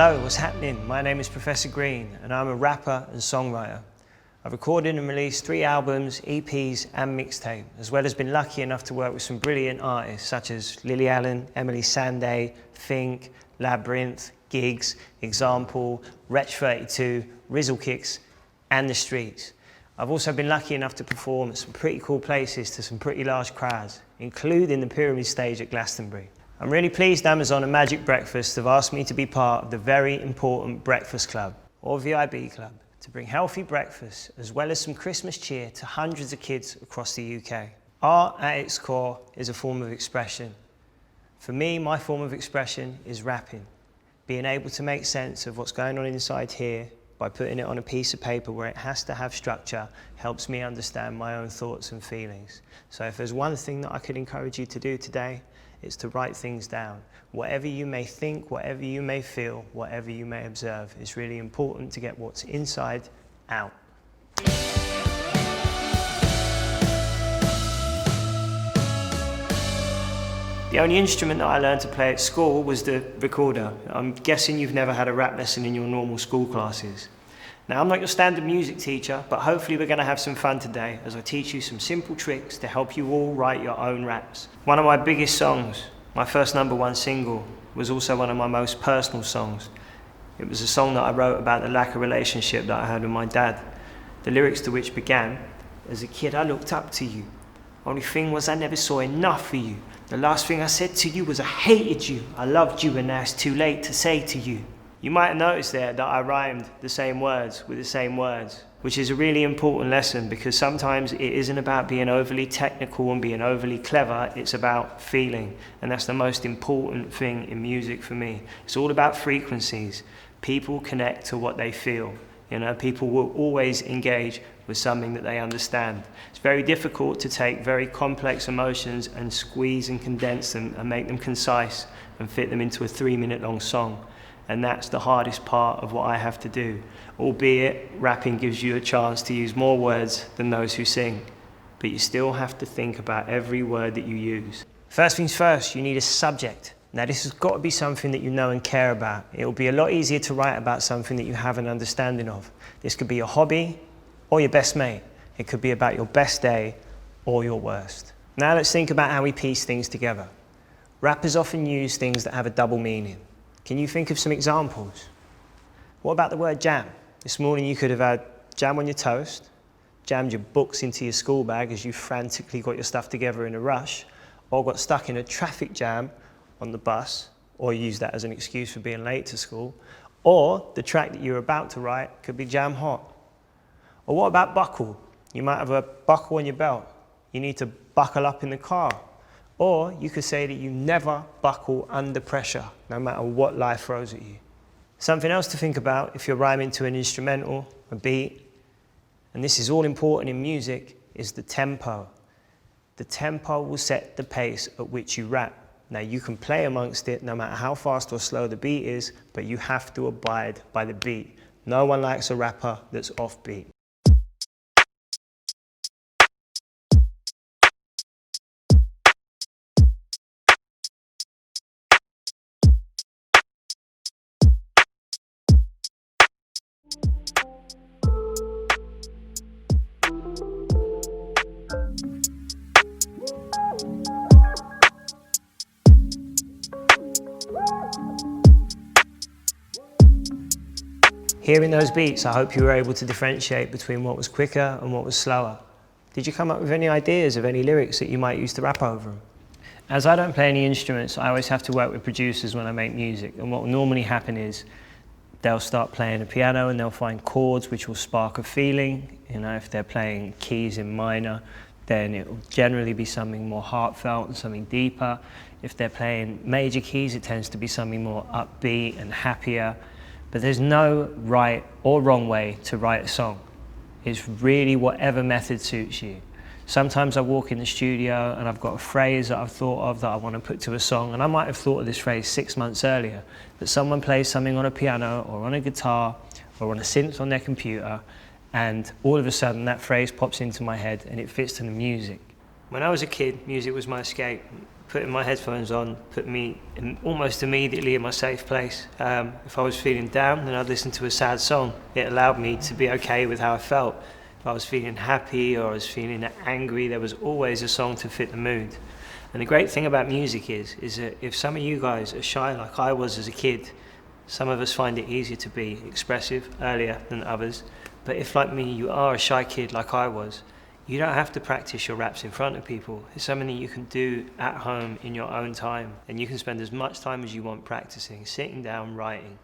Hello, what's happening? My name is Professor Green and I'm a rapper and songwriter. I've recorded and released 3 albums, EPs and mixtape, as well as been lucky enough to work with some brilliant artists such as Lily Allen, Emily Sandé, Think, Labyrinth, Giggs, Example, Wretch 32, Rizzle Kicks and The Streets. I've also been lucky enough to perform at some pretty cool places to some pretty large crowds, including the Pyramid Stage at Glastonbury. I'm really pleased Amazon and Magic Breakfast have asked me to be part of the very important Breakfast Club, or VIB Club, to bring healthy breakfast as well as some Christmas cheer to hundreds of kids across the UK. Art at its core is a form of expression. For me, my form of expression is rapping, being able to make sense of what's going on inside here by putting it on a piece of paper where it has to have structure helps me understand my own thoughts and feelings. So if there's one thing that I could encourage you to do today, it's to write things down. Whatever you may think, whatever you may feel, whatever you may observe, it's really important to get what's inside out. The only instrument that I learned to play at school was the recorder. I'm guessing you've never had a rap lesson in your normal school classes. Now, I'm not your standard music teacher, but hopefully we're going to have some fun today as I teach you some simple tricks to help you all write your own raps. One of my biggest songs, my first #1 single, was also one of my most personal songs. It was a song that I wrote about the lack of relationship that I had with my dad, the lyrics to which began, "As a kid I looked up to you. Only thing was I never saw enough for you. The last thing I said to you was I hated you. I loved you and now it's too late to say to you." You might have noticed there that I rhymed the same words with the same words, which is a really important lesson because sometimes it isn't about being overly technical and being overly clever, it's about feeling. And that's the most important thing in music for me. It's all about frequencies. People connect to what they feel. You know, people will always engage with something that they understand. It's very difficult to take very complex emotions and squeeze and condense them and make them concise and fit them into a 3-minute long song. And that's the hardest part of what I have to do. Albeit, rapping gives you a chance to use more words than those who sing. But you still have to think about every word that you use. First things first, you need a subject. Now this has got to be something that you know and care about. It'll be a lot easier to write about something that you have an understanding of. This could be your hobby or your best mate. It could be about your best day or your worst. Now let's think about how we piece things together. Rappers often use things that have a double meaning. Can you think of some examples? What about the word jam? This morning you could have had jam on your toast, jammed your books into your school bag as you frantically got your stuff together in a rush, or got stuck in a traffic jam on the bus, or used that as an excuse for being late to school, or the track that you're about to write could be jam hot. Or what about buckle? You might have a buckle on your belt. You need to buckle up in the car. Or you could say that you never buckle under pressure, no matter what life throws at you. Something else to think about if you're rhyming to an instrumental, a beat, and this is all important in music, is the tempo. The tempo will set the pace at which you rap. Now you can play amongst it no matter how fast or slow the beat is, but you have to abide by the beat. No one likes a rapper that's offbeat. Hearing those beats, I hope you were able to differentiate between what was quicker and what was slower. Did you come up with any ideas of any lyrics that you might use to rap over them? As I don't play any instruments, I always have to work with producers when I make music, and what will normally happen is they'll start playing a piano and they'll find chords which will spark a feeling. You know, if they're playing keys in minor, then it will generally be something more heartfelt and something deeper. If they're playing major keys, it tends to be something more upbeat and happier. But there's no right or wrong way to write a song. It's really whatever method suits you. Sometimes I walk in the studio and I've got a phrase that I've thought of that I want to put to a song, and I might have thought of this phrase 6 months earlier, but someone plays something on a piano or on a guitar or on a synth on their computer, and all of a sudden that phrase pops into my head and it fits to the music. When I was a kid, music was my escape. Putting my headphones on put me almost immediately in my safe place. If I was feeling down, then I'd listen to a sad song. It allowed me to be okay with how I felt. If I was feeling happy or I was feeling angry, there was always a song to fit the mood. And the great thing about music is that if some of you guys are shy like I was as a kid, some of us find it easier to be expressive earlier than others. But if, like me, you are a shy kid like I was, you don't have to practice your raps in front of people. It's something that you can do at home in your own time. And you can spend as much time as you want practicing, sitting down, writing.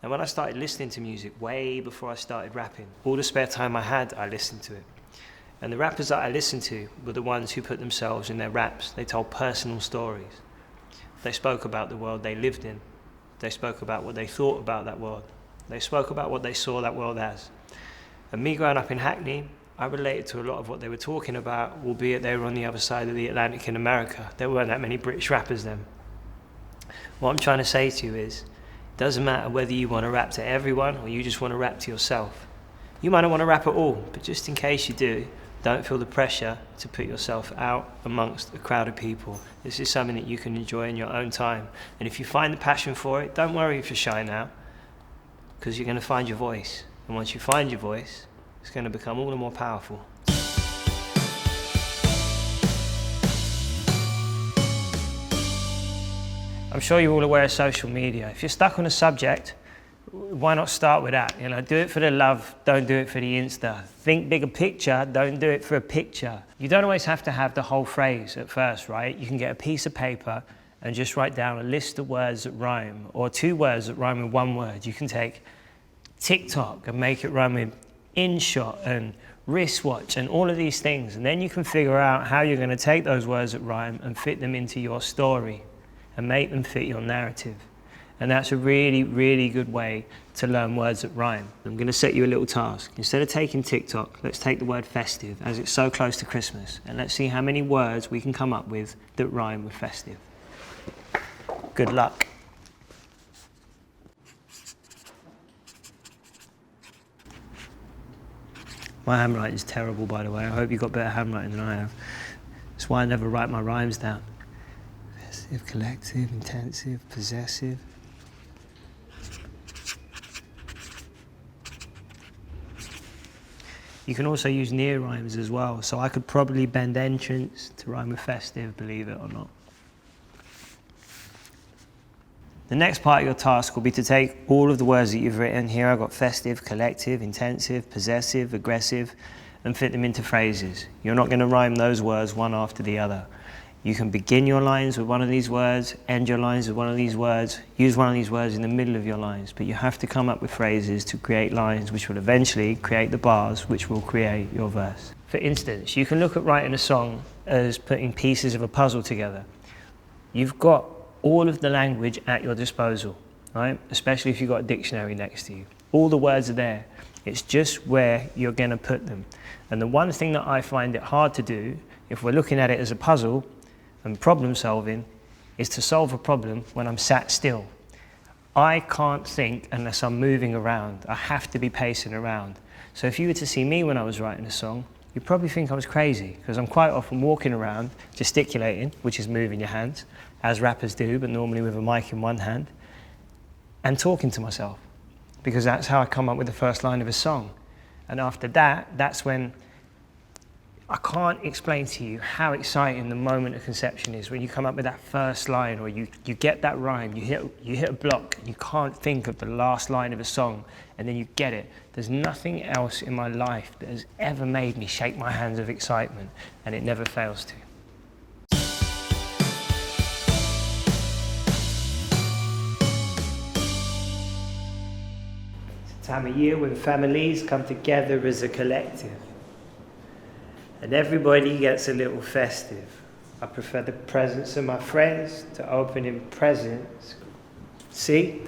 And when I started listening to music, way before I started rapping, all the spare time I had, I listened to it. And the rappers that I listened to were the ones who put themselves in their raps. They told personal stories. They spoke about the world they lived in. They spoke about what they thought about that world. They spoke about what they saw that world as. And me growing up in Hackney, I related to a lot of what they were talking about, albeit they were on the other side of the Atlantic in America. There weren't that many British rappers then. What I'm trying to say to you is, it doesn't matter whether you want to rap to everyone or you just want to rap to yourself. You might not want to rap at all, but just in case you do, don't feel the pressure to put yourself out amongst a crowd of people. This is something that you can enjoy in your own time. And if you find the passion for it, don't worry if you're shy now, because you're going to find your voice. And once you find your voice, it's going to become all the more powerful. I'm sure you're all aware of social media. If you're stuck on a subject, why not start with that? You know, do it for the love, don't do it for the Insta. Think bigger picture, don't do it for a picture. You don't always have to have the whole phrase at first, right? You can get a piece of paper and just write down a list of words that rhyme, or 2 words that rhyme with 1 word. You can take TikTok and make it rhyme with InShot and wristwatch and all of these things. And then you can figure out how you're going to take those words that rhyme and fit them into your story and make them fit your narrative. And that's a really, really good way to learn words that rhyme. I'm going to set you a little task. Instead of taking TikTok, let's take the word festive, as it's so close to Christmas, and let's see how many words we can come up with that rhyme with festive. Good luck. My handwriting is terrible, by the way. I hope you've got better handwriting than I have. That's why I never write my rhymes down. Festive, collective, intensive, possessive. You can also use near rhymes as well. So I could probably bend entrance to rhyme with festive, believe it or not. The next part of your task will be to take all of the words that you've written. Here I've got festive, collective, intensive, possessive, aggressive, and fit them into phrases. You're not going to rhyme those words one after the other. You can begin your lines with one of these words, end your lines with one of these words, use one of these words in the middle of your lines, but you have to come up with phrases to create lines which will eventually create the bars which will create your verse. For instance, you can look at writing a song as putting pieces of a puzzle together. You've got all of the language at your disposal, right? Especially if you've got a dictionary next to you. All the words are there. It's just where you're going to put them. And the one thing that I find it hard to do, if we're looking at it as a puzzle and problem solving, is to solve a problem when I'm sat still. I can't think unless I'm moving around. I have to be pacing around. So if you were to see me when I was writing a song, you'd probably think I was crazy, because I'm quite often walking around gesticulating, which is moving your hands, as rappers do, but normally with a mic in one hand, and talking to myself, because that's how I come up with the first line of a song. And after that, that's when I can't explain to you how exciting the moment of conception is when you come up with that first line, or you get that rhyme, you hit a block, and you can't think of the last line of a song, and then you get it. There's nothing else in my life that has ever made me shake my hands of excitement, and it never fails to. It's a time of year when families come together as a collective. And everybody gets a little festive. I prefer the presence of my friends to opening presents. See?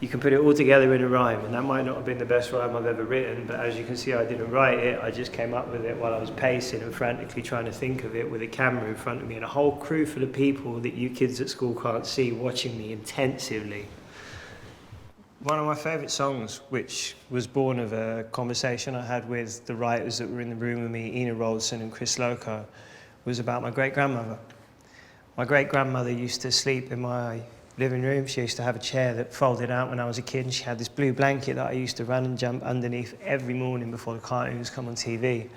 You can put it all together in a rhyme, and that might not have been the best rhyme I've ever written, but as you can see, I didn't write it. I just came up with it while I was pacing and frantically trying to think of it with a camera in front of me and a whole crew full of people that you kids at school can't see watching me intensively. One of my favourite songs, which was born of a conversation I had with the writers that were in the room with me, Ina Rolson and Chris Loco, was about my great-grandmother. My great-grandmother used to sleep in my living room. She used to have a chair that folded out when I was a kid, and she had this blue blanket that I used to run and jump underneath every morning before the cartoons come on TV.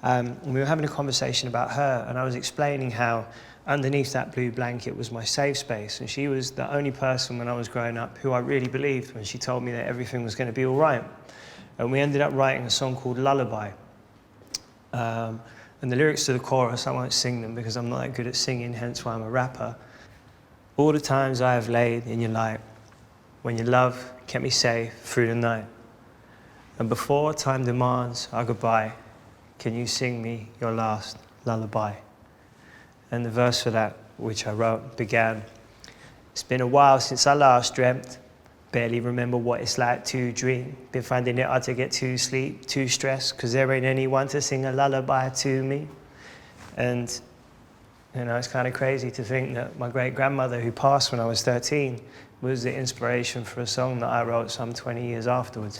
And we were having a conversation about her, and I was explaining how underneath that blue blanket was my safe space, and she was the only person when I was growing up who I really believed when she told me that everything was going to be all right. And we ended up writing a song called Lullaby. And the lyrics to the chorus, I won't sing them because I'm not that good at singing, hence why I'm a rapper. All the times I have laid in your light, when your love kept me safe through the night. And before time demands our goodbye, can you sing me your last lullaby? And the verse for that, which I wrote, began, it's been a while since I last dreamt, barely remember what it's like to dream. Been finding it hard to get to sleep, too stressed, cause there ain't anyone to sing a lullaby to me. And you know, it's kind of crazy to think that my great-grandmother, who passed when I was 13, was the inspiration for a song that I wrote some 20 years afterwards.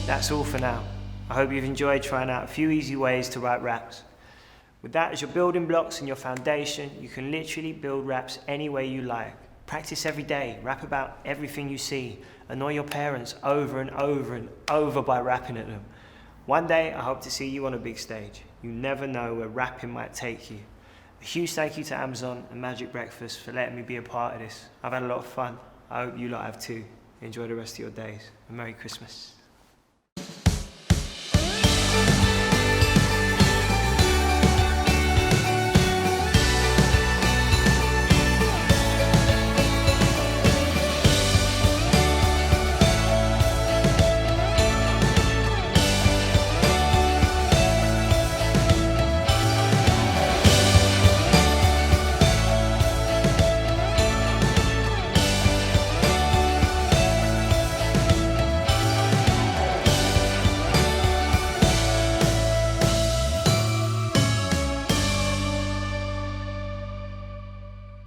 That's all for now. I hope you've enjoyed trying out a few easy ways to write raps. With that as your building blocks and your foundation, you can literally build raps any way you like. Practice every day, rap about everything you see. Annoy your parents over and over and over by rapping at them. One day, I hope to see you on a big stage. You never know where rapping might take you. A huge thank you to Amazon and Magic Breakfast for letting me be a part of this. I've had a lot of fun. I hope you lot have too. Enjoy the rest of your days. And Merry Christmas.